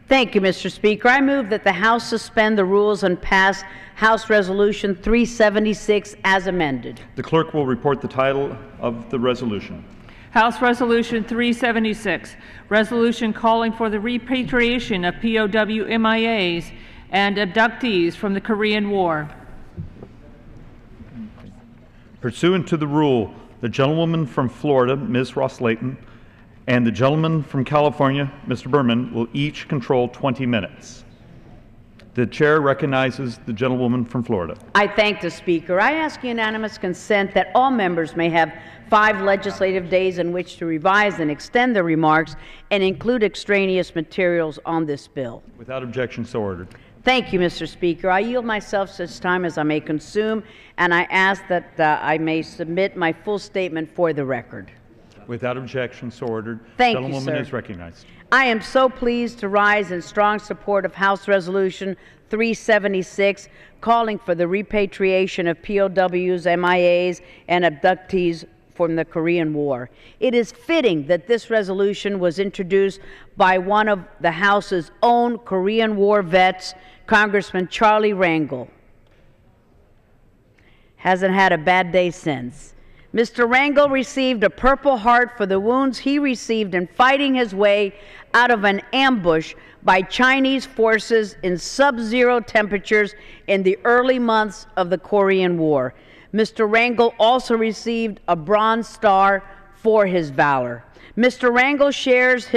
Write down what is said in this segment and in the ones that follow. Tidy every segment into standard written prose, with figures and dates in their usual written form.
Thank you, Mr. Speaker. I move that the House suspend the rules and pass House Resolution 376 as amended. The clerk will report the title of the resolution. House Resolution 376, resolution calling for the repatriation of POW MIAs and abductees from the Korean War. Pursuant to the rule, the gentlewoman from Florida, Ms. Ros-Lehtinen, and the gentleman from California, Mr. Berman, will each control 20 minutes. The chair recognizes the gentlewoman from Florida. I thank the Speaker. I ask unanimous consent that all members may have 5 legislative days in which to revise and extend their remarks and include extraneous materials on this bill. Without objection, so ordered. Thank you, Mr. Speaker. I yield myself such time as I may consume, and I ask that I may submit my full statement for the record. Without objection, so ordered. Thank you, Gentlewoman sir. is recognized. I am so pleased to rise in strong support of House Resolution 376, calling for the repatriation of POWs, MIAs, and abductees from the Korean War. It is fitting that this resolution was introduced by one of the House's own Korean War vets, Congressman Charlie Rangel. Hasn't had a bad day since. Mr. Rangel received a Purple Heart for the wounds he received in fighting his way out of an ambush by Chinese forces in sub-zero temperatures in the early months of the Korean War. Mr. Rangel also received a Bronze Star for his valor. Mr. Rangel shares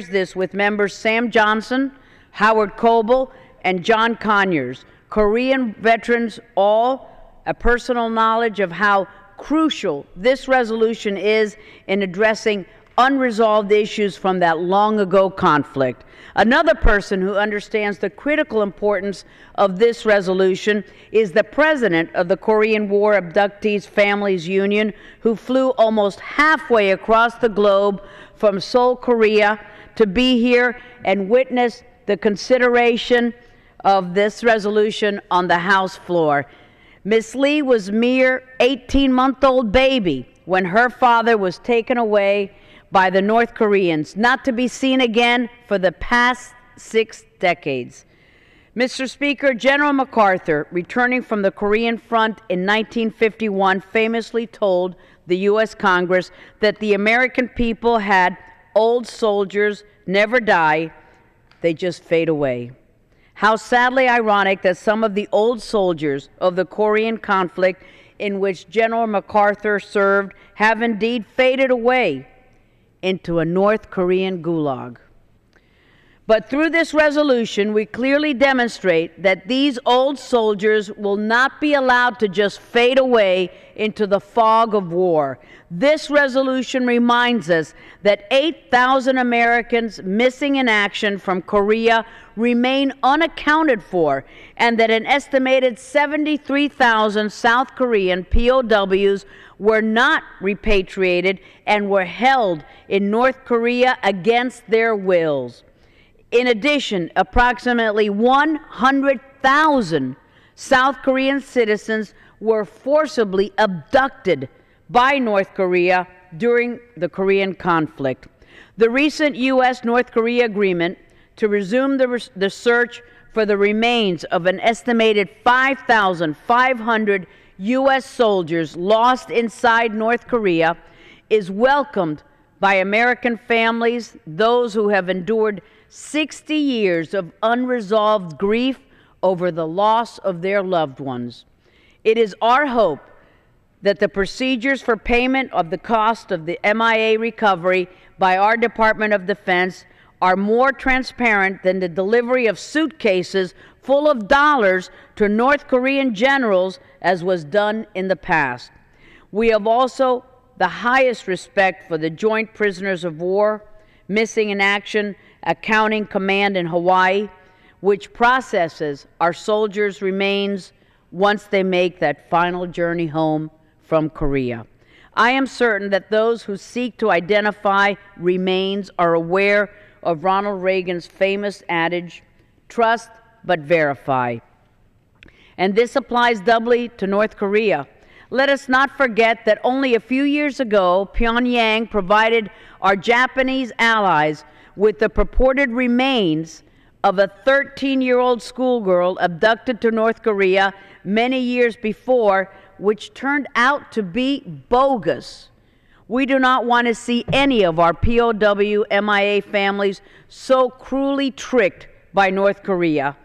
this with members Sam Johnson, Howard Coble, and John Conyers, Korean veterans, all a personal knowledge of how crucial this resolution is in addressing unresolved issues from that long-ago conflict. Another person who understands the critical importance of this resolution is the president of the Korean War Abductees Families Union, who flew almost halfway across the globe from Seoul, Korea, to be here and witness the consideration of this resolution on the House floor. Miss Lee was a mere 18-month-old baby when her father was taken away by the North Koreans, not to be seen again for the past 6 decades. Mr. Speaker, General MacArthur, returning from the Korean front in 1951, famously told the U.S. Congress that the American people had old soldiers never die, they just fade away. How sadly ironic that some of the old soldiers of the Korean conflict in which General MacArthur served have indeed faded away into a North Korean gulag. But through this resolution, we clearly demonstrate that these old soldiers will not be allowed to just fade away into the fog of war. This resolution reminds us that 8,000 Americans missing in action from Korea remain unaccounted for, and that an estimated 73,000 South Korean POWs were not repatriated and were held in North Korea against their wills. In addition, approximately 100,000 South Korean citizens were forcibly abducted by North Korea during the Korean conflict. The recent U.S.-North Korea agreement to resume the search for the remains of an estimated 5,500 U.S. soldiers lost inside North Korea is welcomed by American families, those who have endured 60 years of unresolved grief over the loss of their loved ones. It is our hope that the procedures for payment of the cost of the MIA recovery by our Department of Defense are more transparent than the delivery of suitcases full of dollars to North Korean generals, as was done in the past. We have also the highest respect for the Joint Prisoners of War, Missing in Action Accounting Command in Hawaii, which processes our soldiers' remains once they make that final journey home from Korea. I am certain that those who seek to identify remains are aware of Ronald Reagan's famous adage, trust but verify. And this applies doubly to North Korea. Let us not forget that only a few years ago, Pyongyang provided our Japanese allies with the purported remains of a 13-year-old schoolgirl abducted to North Korea many years before, which turned out to be bogus. We do not want to see any of our POW MIA families so cruelly tricked by North Korea.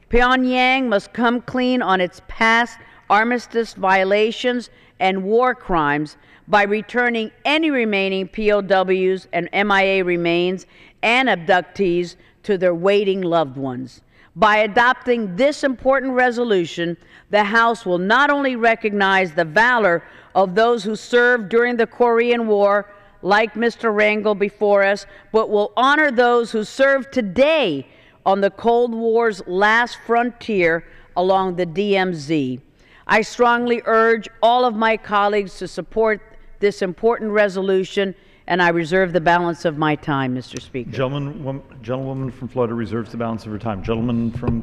Pyongyang must come clean on its past armistice violations and war crimes by returning any remaining POWs and MIA remains and abductees to their waiting loved ones. By adopting this important resolution, the House will not only recognize the valor of those who served during the Korean War, like Mr. Rangel before us, but will honor those who serve today on the Cold War's last frontier along the DMZ. I strongly urge all of my colleagues to support this important resolution, and I reserve the balance of my time, Mr. Speaker. Gentlewoman from Florida reserves the balance of her time. Gentleman from